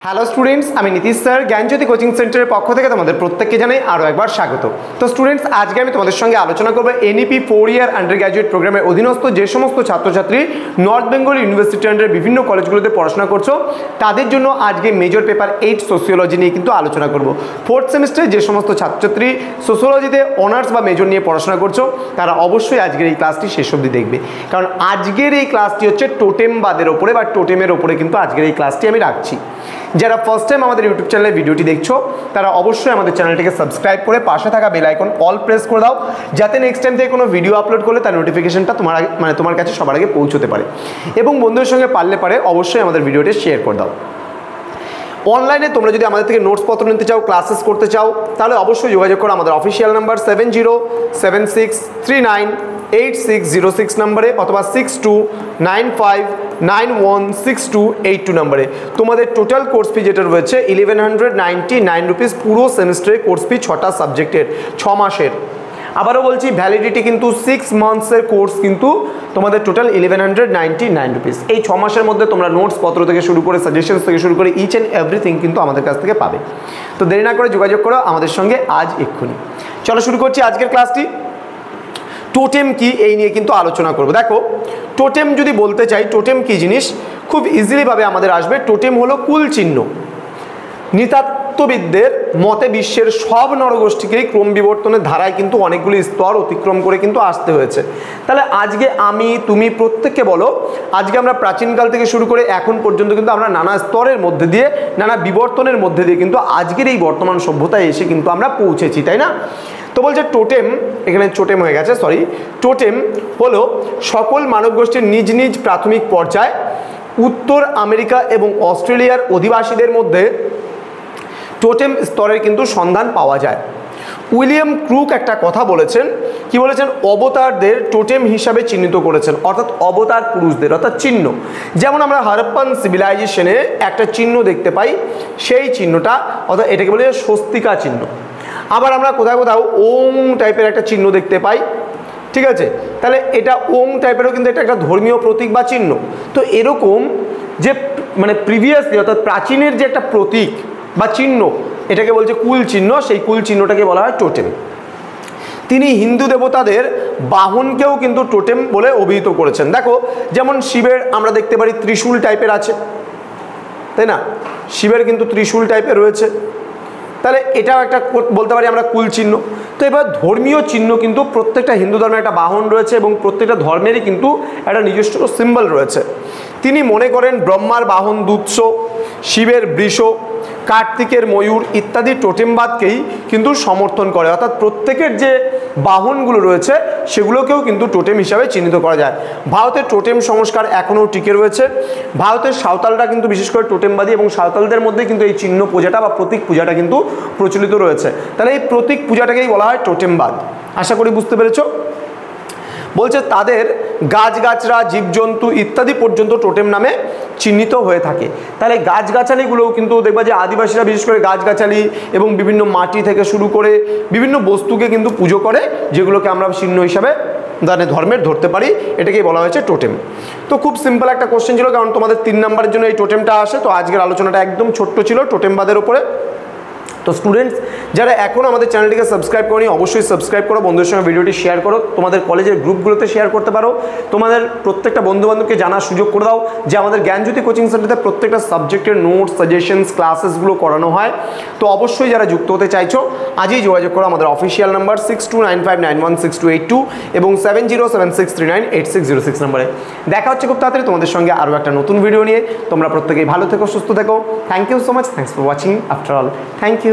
Hello students, আমি Nitish sir জ্ঞানজ্যোতি coaching সেন্টারের পক্ষ থেকে তোমাদের প্রত্যেককে জানাই আরও একবার স্বাগত। তো স্টুডেন্টস, আজকে আমি তোমাদের সঙ্গে আলোচনা করবো এনইপি 4 ইয়ার আন্ডার গ্র্যাজুয়েট প্রোগ্রামের অধীনস্থ যে সমস্ত ছাত্রছাত্রী নর্থ বেঙ্গল ইউনিভার্সিটি আন্ডার বিভিন্ন কলেজগুলোতে পড়াশোনা করছো তাদের জন্য আজকে মেজর পেপার 8 সোসিওলজি নিয়ে কিন্তু আলোচনা করব। ফোর্থ সেমিস্টারে যে সমস্ত ছাত্রছাত্রী সোসিওলজিতে অনার্স বা মেজর নিয়ে পড়াশোনা করছো তারা অবশ্যই আজকের এই ক্লাসটি শেষ অবধি দেখবে, কারণ আজকের এই ক্লাসটি হচ্ছে টোটেমবাদের ওপরে বা টোটেমের ওপরে কিন্তু আজকের এই ক্লাসটি আমি রাখছি। যারা ফার্স্ট টাইম আমাদের ইউটিউব চ্যানেলে ভিডিওটি দেখছো তারা অবশ্যই আমাদের চ্যানেলটিকে সাবস্ক্রাইব করে পাশে থাকা বেল আইকন অল প্রেস করে দাও, যাতে নেক্সট টাইম থেকে কোনো ভিডিও আপলোড করলে তার নোটিফিকেশনটা তোমার কাছে সবার আগে পৌঁছতে পারে। এবং বন্ধুদের সঙ্গে পারে অবশ্যই আমাদের ভিডিওটি শেয়ার করে দাও। অনলাইনে তোমরা যদি আমাদের থেকে নোটসপত্র নিতে চাও, ক্লাসেস করতে চাও, তাহলে অবশ্যই যোগাযোগ করো আমাদের অফিসিয়াল নাম্বার 7076398606 নম্বরে অথবা 6295916282 নম্বরে। তোমাদের টোটাল কোর্স ফি যেটা রয়েছে 1199 রুপিস, পুরো সেমিস্টারের কোর্স ফি 6টা সাবজেক্টের 6 মাসের। আবারও বলছি, ভ্যালিডিটি কিন্তু 6 মান্থসের কোর্স, কিন্তু তোমাদের টোটাল 1199 রুপিস। এই 6 মাসের মধ্যে তোমরা নোটস পত্র থেকে শুরু করে সাজেশনস থেকে শুরু করে ইচ অ্যান্ড এভরিথিং কিন্তু আমাদের কাছ থেকে পাবে। তো দেরি না করে যোগাযোগ করো আমাদের সঙ্গে আজ এক্ষুনি। চলো শুরু করছি আজকের ক্লাসটি। টোটেম কি এই নিয়ে কিন্তু আলোচনা করব। দেখো, টোটেম যদি বলতে চাই, টোটেম কি জিনিস খুব ইজিলিভাবে আমাদের আসবে। টোটেম হলো কুল চিহ্ন। নৃতাত্ত্ববিদদের মতে বিশ্বের সব নরগোষ্ঠীকেই ক্রম বিবর্তনের ধারায় কিন্তু অনেকগুলি স্তর অতিক্রম করে কিন্তু আসতে হয়েছে। তাহলে আজকে আমি তুমি প্রত্যেককে বলো, আজকে আমরা প্রাচীনকাল থেকে শুরু করে এখন পর্যন্ত কিন্তু আমরা নানা স্তরের মধ্যে দিয়ে, নানা বিবর্তনের মধ্যে দিয়ে কিন্তু আজকের এই বর্তমান সভ্যতায় এসে কিন্তু আমরা পৌঁছেছি, তাই না? তো বলছে টোটেম, এখানে টোটেম হয়ে গেছে, সরি। টোটেম হলো সকল মানব গোষ্ঠীর নিজ নিজ প্রাথমিক পর্যায় উত্তর আমেরিকা এবং অস্ট্রেলিয়ার অধিবাসীদের মধ্যে টোটেম স্তরের কিন্তু সন্ধান পাওয়া যায়। উইলিয়াম ক্রুক একটা কথা বলেছেন, কি বলেছেন? অবতারদের টোটেম হিসাবে চিহ্নিত করেছেন, অর্থাৎ অবতার পুরুষদের, অর্থাৎ চিহ্ন। যেমন আমরা হারাপ্পান সিভিলাইজেশনে একটা চিহ্ন দেখতে পাই, সেই চিহ্নটা অর্থাৎ এটাকে বলে স্বস্তিকা চিহ্ন। আবার আমরা কোথাও কোথাও ওং টাইপের একটা চিহ্ন দেখতে পাই, ঠিক আছে? তাহলে এটা ওং টাইপেরও কিন্তু এটা একটা ধর্মীয় প্রতীক বা চিহ্ন। তো এরকম যে প্রিভিয়াসলি অর্থাৎ প্রাচীনের যে একটা প্রতীক বা চিহ্ন, এটাকে বলছে কুল চিহ্ন, সেই কুল চিহ্নটাকে বলা হয় টোটেম। তিনি হিন্দু দেবতাদের বাহনকেও কিন্তু টোটেম বলে অভিহিত করেছেন। দেখো, যেমন শিবের আমরা দেখতে পারি ত্রিশূল টাইপের আছে, তাই না? শিবের কিন্তু ত্রিশূল টাইপের রয়েছে, তাহলে এটাও একটা বলতে পারি আমরা কুল চিহ্ন। তো এবার ধর্মীয় চিহ্ন কিন্তু প্রত্যেকটা হিন্দু ধর্মের একটা বাহন রয়েছে এবং প্রত্যেকটা ধর্মেরই কিন্তু একটা নিজস্ব সিম্বল রয়েছে। তিনি মনে করেন ব্রহ্মার বাহন দুৎস, শিবের বৃষ, কার্তিকের ময়ূর ইত্যাদি টোটেমবাদকেই কিন্তু সমর্থন করে, অর্থাৎ প্রত্যেকের যে বাহনগুলো রয়েছে সেগুলোকেও কিন্তু টোটেম হিসাবে চিহ্নিত করা যায়। ভারতের টোটেম সংস্কার এখনও টিকে রয়েছে। ভারতের সাঁওতালরা কিন্তু বিশেষ করে টোটেমবাদী এবং সাঁওতালদের মধ্যে কিন্তু এই চিহ্ন পূজাটা বা প্রতীক পূজাটা কিন্তু প্রচলিত রয়েছে। তাহলে এই প্রতীক পূজাটাকেই বলা হয় টোটেমবাদ। আশা করি বুঝতে পেরেছো। বলছে তাদের গাছগাছরা, জীবজন্তু ইত্যাদি পর্যন্ত টোটেম নামে চিহ্নিত হয়ে থাকে। তাহলে গাছগাছালিগুলোও কিন্তু দেখবা যে আদিবাসীরা বিশেষ করে গাছগাছালি এবং বিভিন্ন মাটি থেকে শুরু করে বিভিন্ন বস্তুকে কিন্তু পুজো করে, যেগুলোকে আমরা চিহ্ন হিসাবে ধর্মের ধরতে পারি, এটাকেই বলা হয়েছে টোটেম। তো খুব সিম্পল একটা কোশ্চেন ছিল, কারণ তোমাদের 3 নম্বরের জন্য এই টোটেমটা আসে। তো আজকের আলোচনাটা একদম ছোট্ট ছিল টোটেমবাদের উপরে। তো স্টুডেন্টস, যারা এখন আমাদের চ্যানেলটিকে সাবস্ক্রাইব করনি অবশ্যই সাবস্ক্রাইব করো, বন্ধুদের সঙ্গে ভিডিওটি শেয়ার করো, তোমাদের কলেজের গ্রুপগুলোতে শেয়ার করতে পারো, তোমাদের প্রত্যেকটা বন্ধুবান্ধবকে জানার সুযোগ করে দাও যে আমাদের জ্ঞানজ্যোতি কোচিং সেন্টারে প্রত্যেকটা সাবজেক্টের নোটস, সাজেশনস, ক্লাসেসগুলো করানো হয়। তো অবশ্যই যারা যুক্ত হতে চাইছো আজই যোগাযোগ করো আমাদের অফিসিয়াল নাম্বার 6295916282 এবং 7076398606 নম্বরে। দেখা হচ্ছে খুব তাড়াতাড়ি তোমাদের সঙ্গে আরও একটা নতুন ভিডিও নিয়ে। তোমরা প্রত্যেকেই ভালো থেকো, সুস্থ থেকো। Thank you so much, thanks for watching after all, thank you.